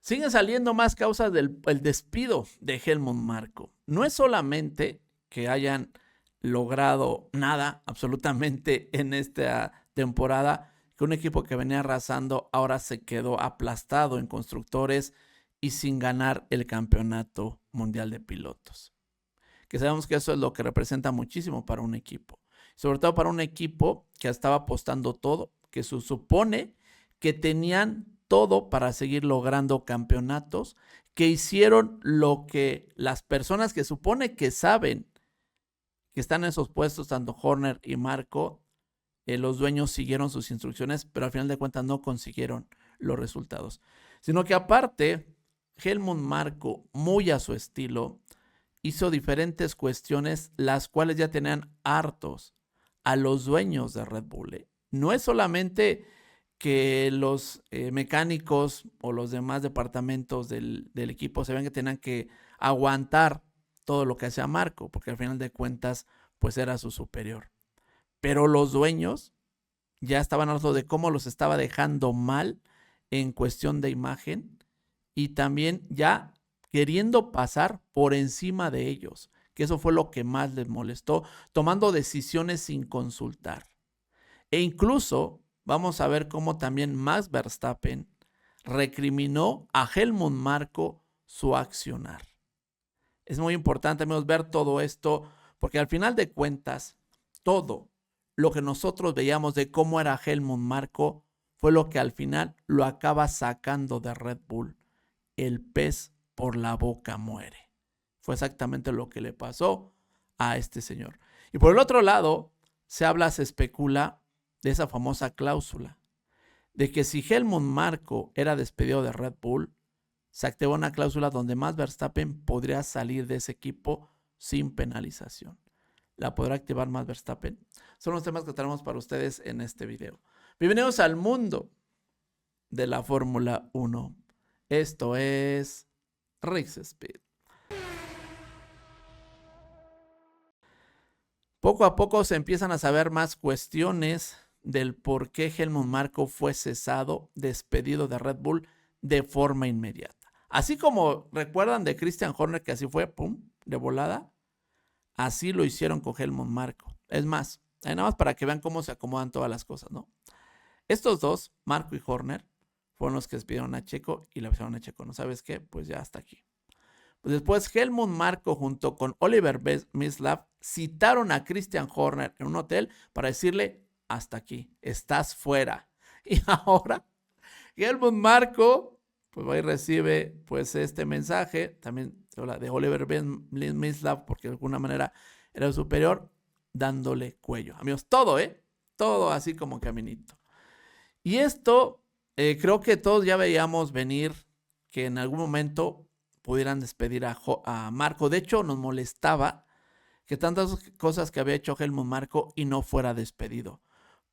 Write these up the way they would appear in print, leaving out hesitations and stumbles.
Siguen saliendo más causas del el despido de Helmut Marko. No es solamente que hayan logrado nada absolutamente en esta temporada, que un equipo que venía arrasando ahora se quedó aplastado en constructores y sin ganar el campeonato mundial de pilotos. Que sabemos que eso es lo que representa muchísimo para un equipo. Sobre todo para un equipo que estaba apostando todo, que se supone que tenían todo para seguir logrando campeonatos, que hicieron lo que las personas que supone que saben que están en esos puestos, tanto Horner y Marko, los dueños siguieron sus instrucciones, pero al final de cuentas no consiguieron los resultados. Sino que aparte, Helmut Marko, muy a su estilo, hizo diferentes cuestiones, las cuales ya tenían hartos a los dueños de Red Bull. No es solamente que los mecánicos o los demás departamentos del equipo se ven que tenían que aguantar todo lo que hacía Marko, porque al final de cuentas, pues era su superior. Pero los dueños ya estaban hablando de cómo los estaba dejando mal en cuestión de imagen y también ya queriendo pasar por encima de ellos, que eso fue lo que más les molestó, tomando decisiones sin consultar. E incluso vamos a ver cómo también Max Verstappen recriminó a Helmut Marko su accionar. Es muy importante, amigos, ver todo esto, porque al final de cuentas, todo lo que nosotros veíamos de cómo era Helmut Marko fue lo que al final lo acaba sacando de Red Bull. El pez por la boca muere. Fue exactamente lo que le pasó a este señor. Y por el otro lado, se especula de esa famosa cláusula, de que si Helmut Marko era despedido de Red Bull, se activó una cláusula donde Max Verstappen podría salir de ese equipo sin penalización. ¿La podrá activar Max Verstappen? Son los temas que tenemos para ustedes en este video. Bienvenidos al mundo de la Fórmula 1. Esto es Race Speed. Poco a poco se empiezan a saber más cuestiones del por qué Helmut Marko fue cesado, despedido de Red Bull de forma inmediata. Así como recuerdan de Christian Horner, que así fue, pum, de volada, así lo hicieron con Helmut Marko. Es más, nada más para que vean cómo se acomodan todas las cosas, ¿no? Estos dos, Marko y Horner, fueron los que despidieron a Checo y le avisaron a Checo, ¿no sabes qué? Pues ya hasta aquí. Pues después Helmut Marko junto con Oliver Mislav citaron a Christian Horner en un hotel para decirle, hasta aquí, estás fuera. Y ahora Helmut Marko pues va y recibe pues este mensaje, también de Oliver Mislav, porque de alguna manera era el superior, dándole cuello. Amigos, todo así como caminito. Y esto creo que todos ya veíamos venir que en algún momento pudieran despedir a Marko. De hecho, nos molestaba que tantas cosas que había hecho Helmut Marko y no fuera despedido.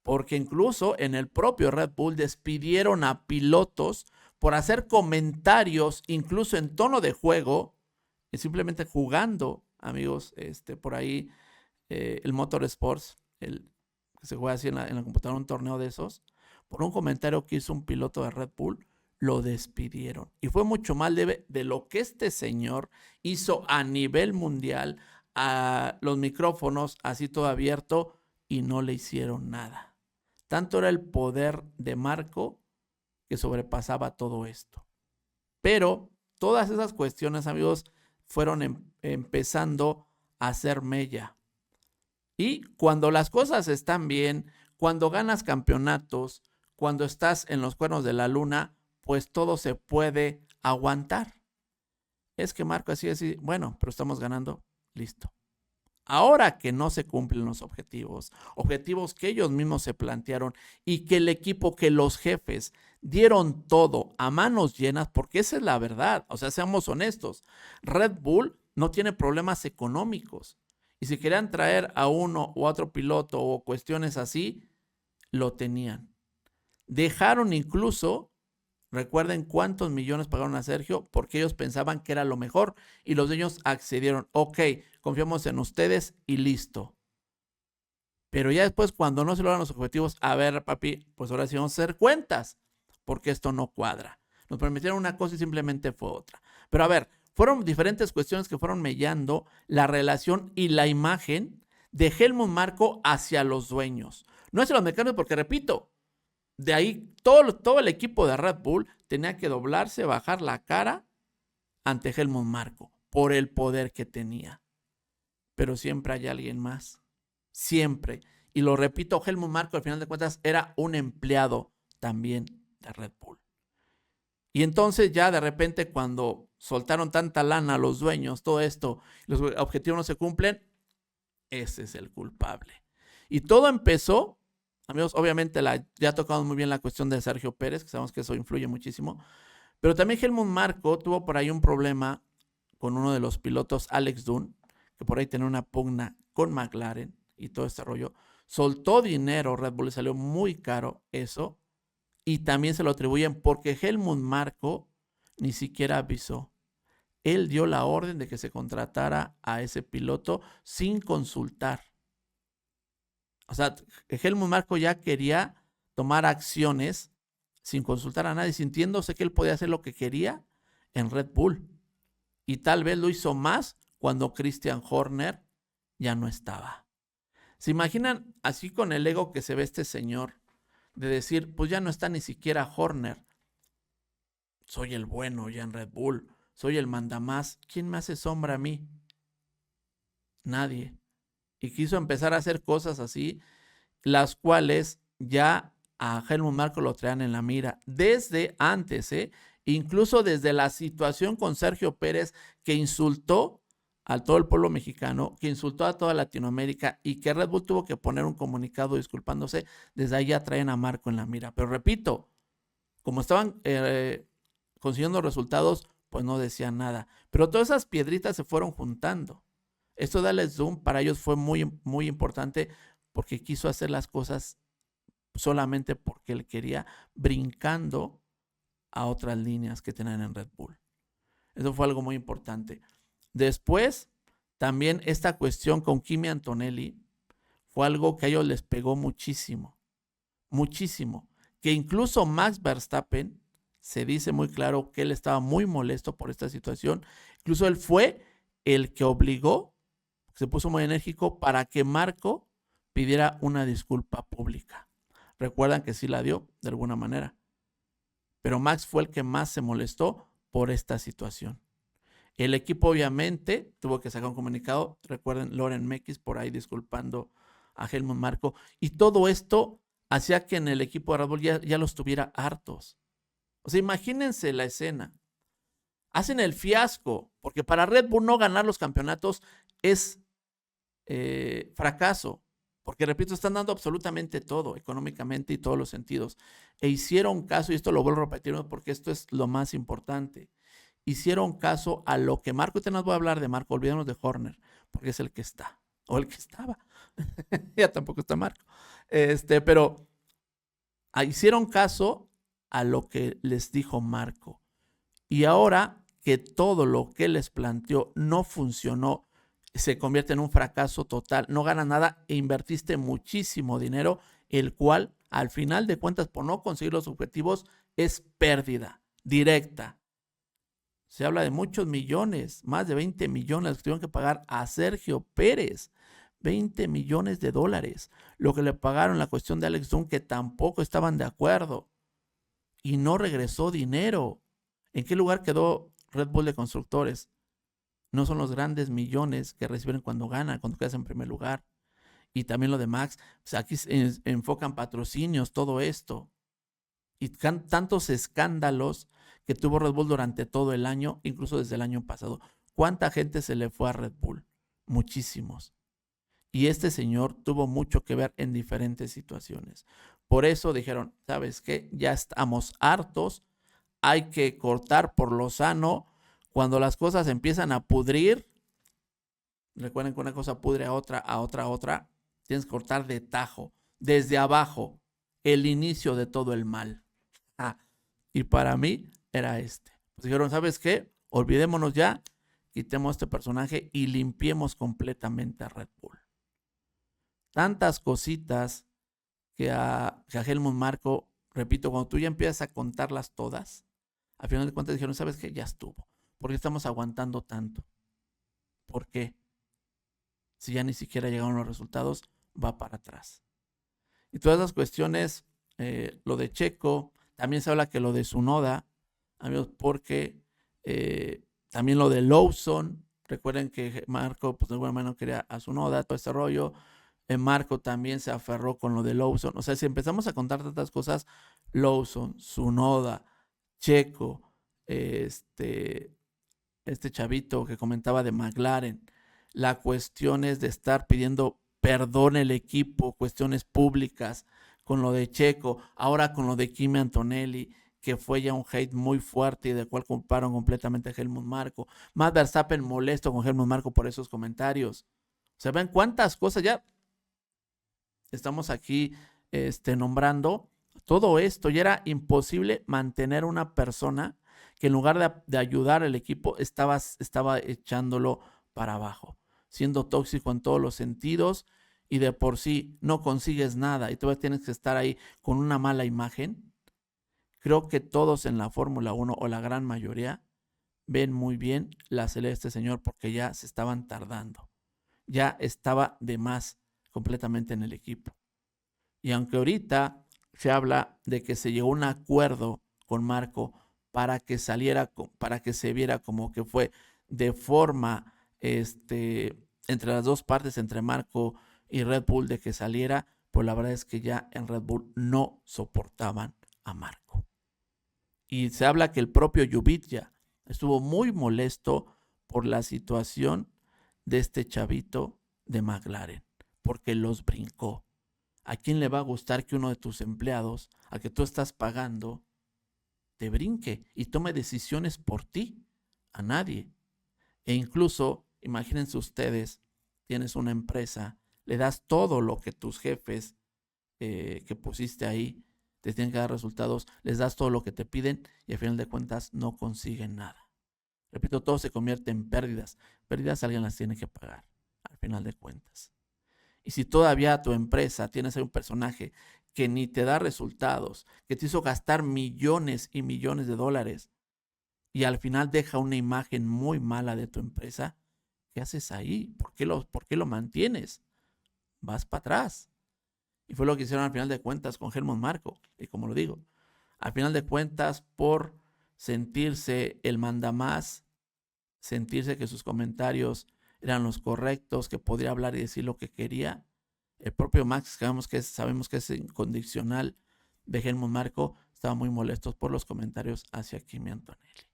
Porque incluso en el propio Red Bull despidieron a pilotos por hacer comentarios, incluso en tono de juego, y simplemente jugando, amigos, por ahí el Motorsports, que se juega así en la computadora, un torneo de esos, por un comentario que hizo un piloto de Red Bull, lo despidieron. Y fue mucho más leve de lo que este señor hizo a nivel mundial, a los micrófonos así todo abierto, y no le hicieron nada. Tanto era el poder de Marko que sobrepasaba todo esto. Pero todas esas cuestiones, amigos, fueron empezando a hacer mella. Y cuando las cosas están bien, cuando ganas campeonatos, cuando estás en los cuernos de la luna, pues todo se puede aguantar. Es que Marko así, bueno, pero estamos ganando, listo. Ahora que no se cumplen los objetivos que ellos mismos se plantearon y que el equipo, que los jefes dieron todo a manos llenas, porque esa es la verdad, o sea, seamos honestos, Red Bull no tiene problemas económicos y si querían traer a uno u otro piloto o cuestiones así, lo tenían. Dejaron incluso, recuerden cuántos millones pagaron a Sergio porque ellos pensaban que era lo mejor y los dueños accedieron. Ok, confiamos en ustedes y listo. Pero ya después, cuando no se logran los objetivos, a ver, papi, pues ahora sí vamos a hacer cuentas porque esto no cuadra. Nos prometieron una cosa y simplemente fue otra. Pero a ver, fueron diferentes cuestiones que fueron mellando la relación y la imagen de Helmut Marko hacia los dueños. No hacia los mecánicos, porque repito, de ahí todo el equipo de Red Bull tenía que doblarse, bajar la cara ante Helmut Marko por el poder que tenía. Pero siempre hay alguien más. Siempre. Y lo repito, Helmut Marko al final de cuentas era un empleado también de Red Bull. Y entonces ya de repente cuando soltaron tanta lana a los dueños, todo esto, los objetivos no se cumplen, ese es el culpable. Y todo empezó, amigos, obviamente ya tocamos muy bien la cuestión de Sergio Pérez, que sabemos que eso influye muchísimo, pero también Helmut Marko tuvo por ahí un problema con uno de los pilotos, Alex Dunn, que por ahí tenía una pugna con McLaren y todo este rollo. Soltó dinero, Red Bull le salió muy caro eso, y también se lo atribuyen porque Helmut Marko ni siquiera avisó. Él dio la orden de que se contratara a ese piloto sin consultar. O sea, Helmut Marko ya quería tomar acciones sin consultar a nadie, sintiéndose que él podía hacer lo que quería en Red Bull. Y tal vez lo hizo más cuando Christian Horner ya no estaba. ¿Se imaginan así con el ego que se ve este señor? De decir, pues ya no está ni siquiera Horner. Soy el bueno ya en Red Bull. Soy el mandamás. ¿Quién me hace sombra a mí? Nadie. Y quiso empezar a hacer cosas así, las cuales ya a Helmut Marko lo traían en la mira desde antes, incluso desde la situación con Sergio Pérez, que insultó a todo el pueblo mexicano, que insultó a toda Latinoamérica y que Red Bull tuvo que poner un comunicado disculpándose. Desde ahí ya traen a Marko en la mira. Pero repito, como estaban consiguiendo resultados, pues no decían nada. Pero todas esas piedritas se fueron juntando. Esto de Alex Dunn para ellos fue muy, muy importante porque quiso hacer las cosas solamente porque él quería, brincando a otras líneas que tenían en Red Bull. Eso fue algo muy importante. Después, también esta cuestión con Kimi Antonelli fue algo que a ellos les pegó muchísimo, muchísimo. Que incluso Max Verstappen se dice muy claro que él estaba muy molesto por esta situación. Incluso él fue el que obligó, se puso muy enérgico para que Marko pidiera una disculpa pública. Recuerdan que sí la dio de alguna manera, pero Max fue el que más se molestó por esta situación. El equipo obviamente tuvo que sacar un comunicado. Recuerden, Loren Mekies por ahí disculpando a Helmut Marko. Y todo esto hacía que en el equipo de Red Bull ya los tuviera hartos. O sea, imagínense la escena. Hacen el fiasco, porque para Red Bull no ganar los campeonatos es fracaso. Porque, repito, están dando absolutamente todo, económicamente y todos los sentidos. E hicieron caso, y esto lo vuelvo a repetir porque esto es lo más importante. Hicieron caso a lo que Marko, ahorita nos voy a hablar de Marko, olvidémonos de Horner, porque es el que está, o el que estaba. Ya tampoco está Marko. Pero hicieron caso a lo que les dijo Marko. Y ahora que todo lo que les planteó no funcionó, se convierte en un fracaso total, no ganas nada e invertiste muchísimo dinero, el cual al final de cuentas por no conseguir los objetivos es pérdida directa. Se habla de muchos millones, más de 20 millones que tuvieron que pagar a Sergio Pérez. 20 millones de dólares. Lo que le pagaron la cuestión de Alex Dunn, que tampoco estaban de acuerdo. Y no regresó dinero. ¿En qué lugar quedó Red Bull de constructores? No son los grandes millones que reciben cuando ganan, cuando quedas en primer lugar. Y también lo de Max. O sea, aquí se enfocan patrocinios, todo esto. Y tantos escándalos que tuvo Red Bull durante todo el año, incluso desde el año pasado. ¿Cuánta gente se le fue a Red Bull? Muchísimos. Y este señor tuvo mucho que ver en diferentes situaciones. Por eso dijeron, ¿sabes qué? Ya estamos hartos, hay que cortar por lo sano. Cuando las cosas empiezan a pudrir, recuerden que una cosa pudre a otra, a otra, a otra, tienes que cortar de tajo, desde abajo, el inicio de todo el mal. Y para mí era este. Pues dijeron, ¿sabes qué? Olvidémonos ya, quitemos este personaje y limpiemos completamente a Red Bull. Tantas cositas que a Helmut Marko, repito, cuando tú ya empiezas a contarlas todas, al final de cuentas dijeron, ¿sabes qué? Ya estuvo. ¿Por qué estamos aguantando tanto? ¿Por qué? Si ya ni siquiera llegaron los resultados, va para atrás. Y todas esas cuestiones, lo de Checo, también se habla que lo de Tsunoda, amigos, porque también lo de Lawson, recuerden que Marco, pues de alguna manera no quería a Tsunoda, todo este rollo. Marco también se aferró con lo de Lawson. O sea, si empezamos a contar tantas cosas, Lawson, Tsunoda, Checo, este chavito que comentaba de McLaren, la cuestión es de estar pidiendo perdón el equipo, cuestiones públicas, con lo de Checo, ahora con lo de Kimi Antonelli, que fue ya un hate muy fuerte y del cual culparon completamente a Helmut Marko. Max Verstappen molesto con Helmut Marko por esos comentarios. O sea, ven cuántas cosas ya estamos aquí nombrando. Todo esto ya era imposible mantener una persona que en lugar de ayudar al equipo estaba echándolo para abajo, siendo tóxico en todos los sentidos y de por sí no consigues nada y todavía tienes que estar ahí con una mala imagen. Creo que todos en la Fórmula 1 o la gran mayoría ven muy bien la celeste señor porque ya se estaban tardando, ya estaba de más completamente en el equipo. Y aunque ahorita se habla de que se llegó a un acuerdo con Marko para que saliera, para que se viera como que fue de forma entre las dos partes, entre Marko y Red Bull, de que saliera, pues la verdad es que ya en Red Bull no soportaban a Marko. Y se habla que el propio Yubitia estuvo muy molesto por la situación de este chavito de McLaren, porque los brincó. ¿A quién le va a gustar que uno de tus empleados, a que tú estás pagando, te brinque y tome decisiones por ti? A nadie. E incluso, imagínense ustedes, tienes una empresa, le das todo lo que tus jefes que pusiste ahí te tienen que dar resultados, les das todo lo que te piden y al final de cuentas no consiguen nada. Repito, todo se convierte en pérdidas. Pérdidas alguien las tiene que pagar, al final de cuentas. Y si todavía tu empresa tienes ahí un personaje que ni te da resultados, que te hizo gastar millones y millones de dólares y al final deja una imagen muy mala de tu empresa, ¿qué haces ahí? ¿Por qué lo mantienes? Vas para atrás. Y fue lo que hicieron al final de cuentas con Helmut Marko. Y como lo digo, al final de cuentas, por sentirse el mandamás, sentirse que sus comentarios eran los correctos, que podría hablar y decir lo que quería, el propio Max, sabemos que es incondicional de Helmut Marko, estaba muy molesto por los comentarios hacia Kimi Antonelli.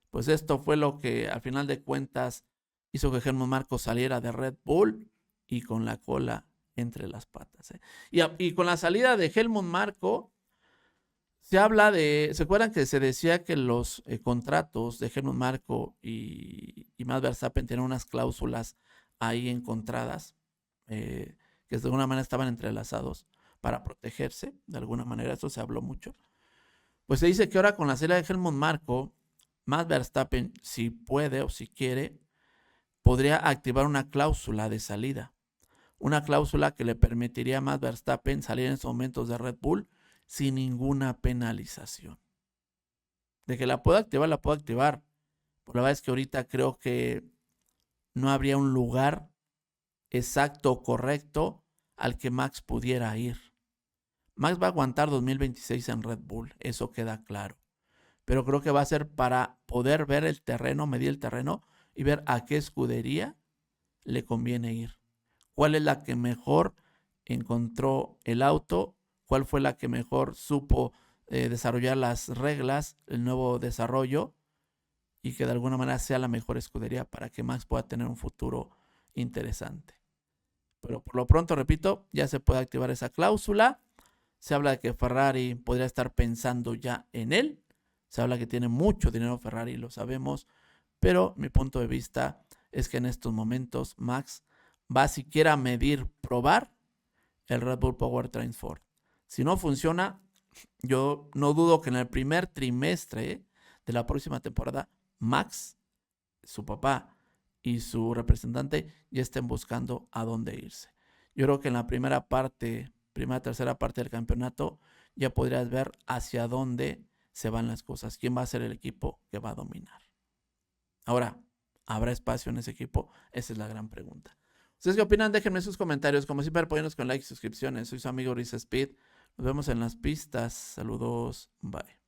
Pues esto fue lo que al final de cuentas hizo que Helmut Marko saliera de Red Bull y con la cola entre las patas. Y con la salida de Helmut Marko, se habla ¿se acuerdan que se decía que los contratos de Helmut Marko y Max Verstappen tenían unas cláusulas ahí encontradas, que de alguna manera estaban entrelazados para protegerse, de alguna manera, eso se habló mucho? Pues se dice que ahora con la salida de Helmut Marko, Max Verstappen, si puede o si quiere, podría activar una cláusula de salida. Una cláusula que le permitiría a Max Verstappen salir en esos momentos de Red Bull sin ninguna penalización. De que la puedo activar, la puedo activar. Pero la verdad es que ahorita creo que no habría un lugar exacto o correcto al que Max pudiera ir. Max va a aguantar 2026 en Red Bull, eso queda claro. Pero creo que va a ser para poder ver el terreno, medir el terreno y ver a qué escudería le conviene ir. ¿Cuál es la que mejor encontró el auto? ¿Cuál fue la que mejor supo desarrollar las reglas, el nuevo desarrollo? Y que de alguna manera sea la mejor escudería para que Max pueda tener un futuro interesante. Pero por lo pronto, repito, ya se puede activar esa cláusula. Se habla de que Ferrari podría estar pensando ya en él. Se habla que tiene mucho dinero Ferrari, lo sabemos. Pero mi punto de vista es que en estos momentos Max va siquiera a medir, probar el Red Bull Powertrain Ford. Si no funciona, yo no dudo que en el primer trimestre de la próxima temporada, Max, su papá y su representante ya estén buscando a dónde irse. Yo creo que en la tercera parte del campeonato, ya podrías ver hacia dónde se van las cosas. ¿Quién va a ser el equipo que va a dominar? Ahora, ¿habrá espacio en ese equipo? Esa es la gran pregunta. ¿Ustedes qué opinan? Déjenme sus comentarios. Como siempre, apóyennos con likes y suscripciones. Soy su amigo Riz Speed. Nos vemos en las pistas. Saludos. Bye.